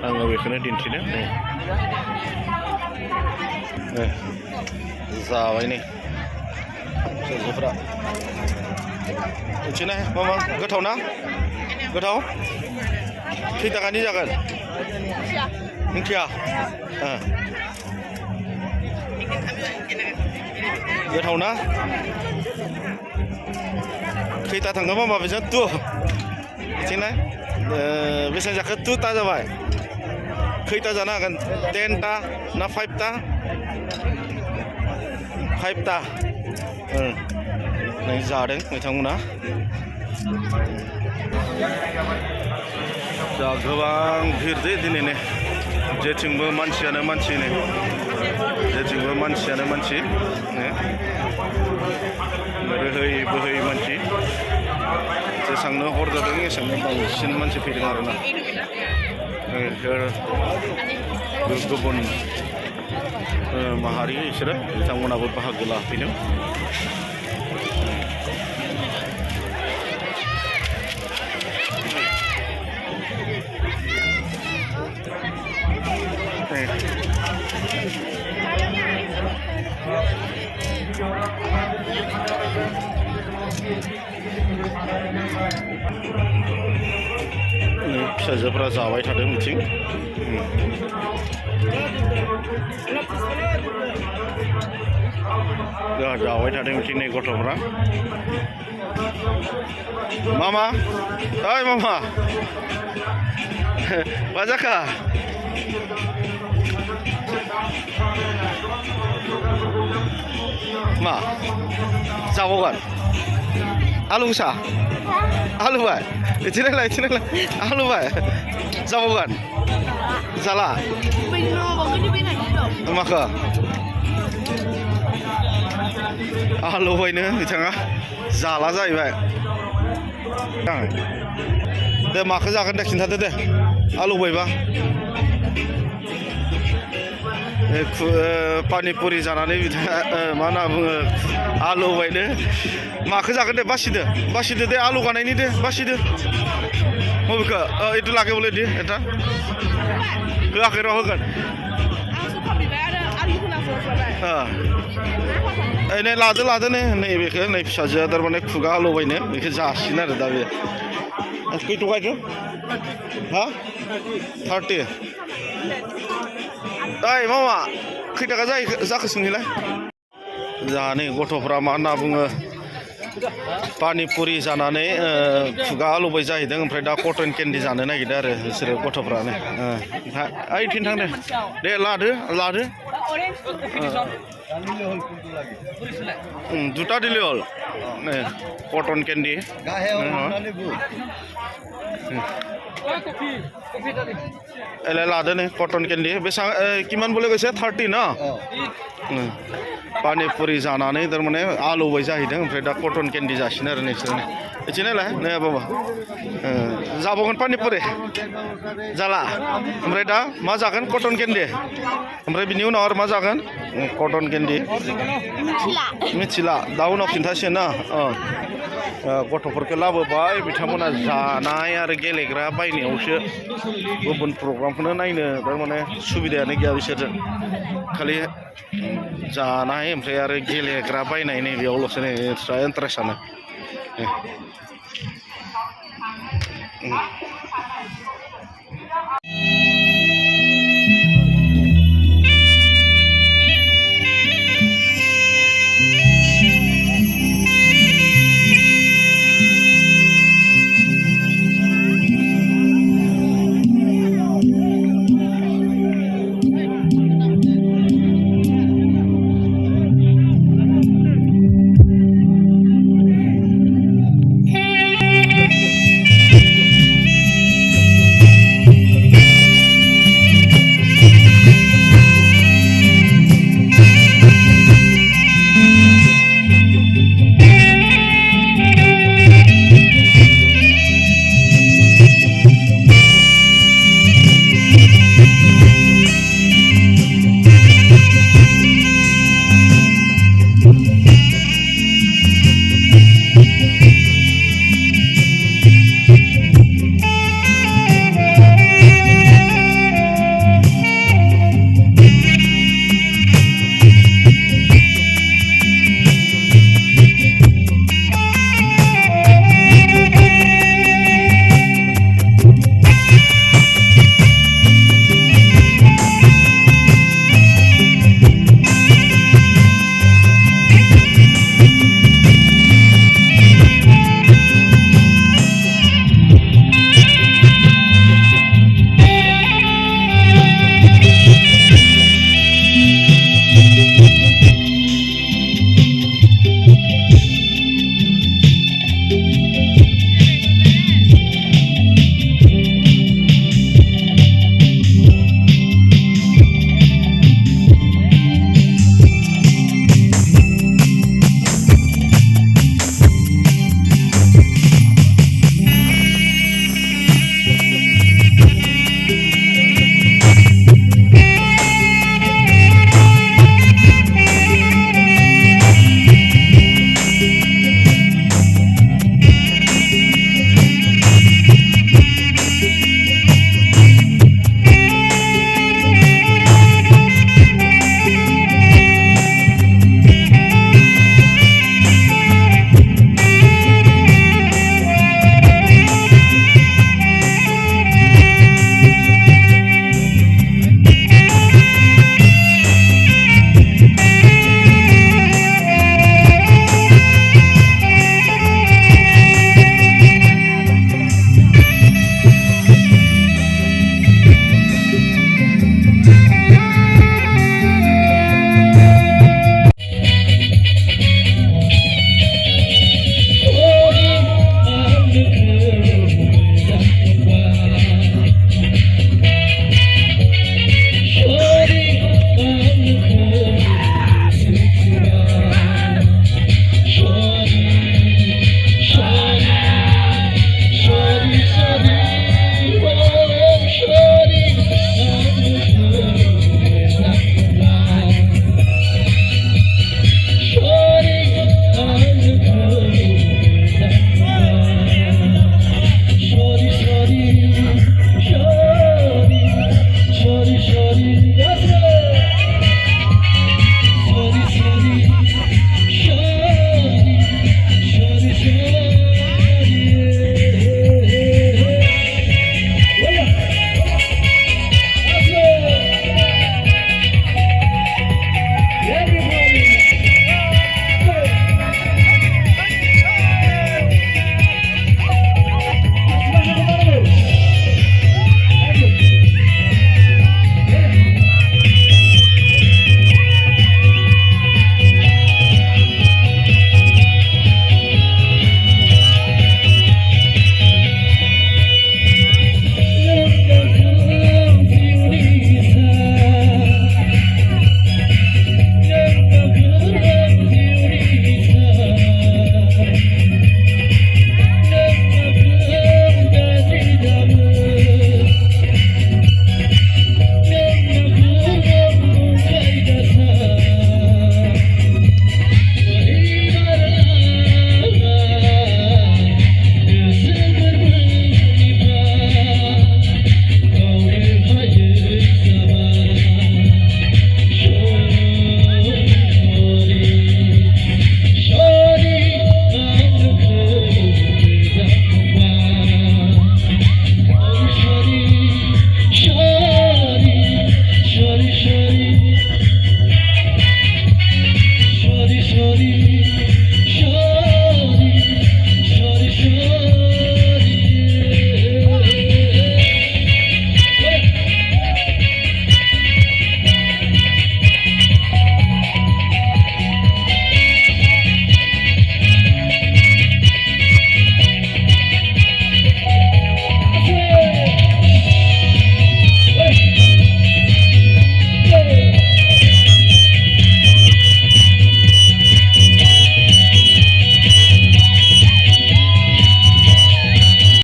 आङो बेखौनो दिन्थिनो नै जाबाय नै फिसाजोफ्रा मिथिनाय मामा गोथाव ना गोथाव खै थाखानि जागोन मिथिया गोथाव ना खैथा थांगोन मामा बेजों तु मिथिनाय बेसेबां जाखो तुता जाबाय खैथा जानो हागोन 10टा ना 5टा 5टा नै जादों बिथांमोना जा गोबां भिर दे दिनै जेथिंबो मानसियानो मानसि नै जेथिंबो मानसियानो मानसि रोहै बोहै मानसि जेसांनो हर जादों एसांनो बांसिन मानसि फैदों आरोना गुबुन माहारि बिसोरो बिथांमोनाबो बाहागो लाफैदों फिसाजोफ्रा जाबाय थादों बिथिं जाबाय थादों बिथिं नै गथ'फ्रा मामा ओइ मामा मा जाखा मा जाबावगोन आलु गोसा आलु बाय इथिनायलाय आलु बाय जाबावगोन जाला माखो आलु बायनो बिथाङा जाला जाहैबाय दे माखो जागोन दे खिन्थादो दे आलु बायबा पानिपुरि जानानै बिथाङा मा होनना बुङो आलु बायनो माखो जागोन दे बासिदो दे आलु गानायनि दे बासिदो बबेखौ एटु लागायबोलै दे एटा होआखै र' होगोन नै लादो नैबेखौ नै फिसाजोआ थारमाने खुगा आलु बायनो बेखौ जासिगोन आरो दा बे खै थगायखो हा 30 ओइ मामा खै थाखा जाखो सोंनिलाय जोंहा नै गथ'फ्रा मा होनना बुङो पानिपुरि जानानै खुगा आलौबाय जाहैदों ओमफ्राय दा कटन केन्डि जानो नागिरदों आरो बिसोरो गथ'फ्रानो ओइथिं थांदो दे लादो दुटा दिले हल नै कटन केन्डि एलाय लादो नै कटन केन्डि बेसेबां किमान बोले কৈছে 30 न पानिपुरि जानानै थारमाने आलौबाय जाहैदों ओमफ्राय दा कटन केन्डि जासिनो आरो नोंसोर बिदिनोलाय नै बाबा जाबावगोन पानिपुरि जाला ओमफ्राय दा मा जागोन कटन केन्डि ओमफ्राय बिनि उनाव आरो मा जागोन कटन केन्डि मिथिला दा उनाव खिन्थासिगोन ना गथ'फोरखौ लाबोबाय बिथांमोना जानाय आरो गेलेग्रा बायनायावसो गुबुन प्रग्रामखौनो नायनो थारमाने सुबिदायानो गैया बिसोरजों खालि जानाय ओमफ्राय आरो गेलेग्रा बायनाय नै बेयावल'सो नै इन्टारेस्टआनो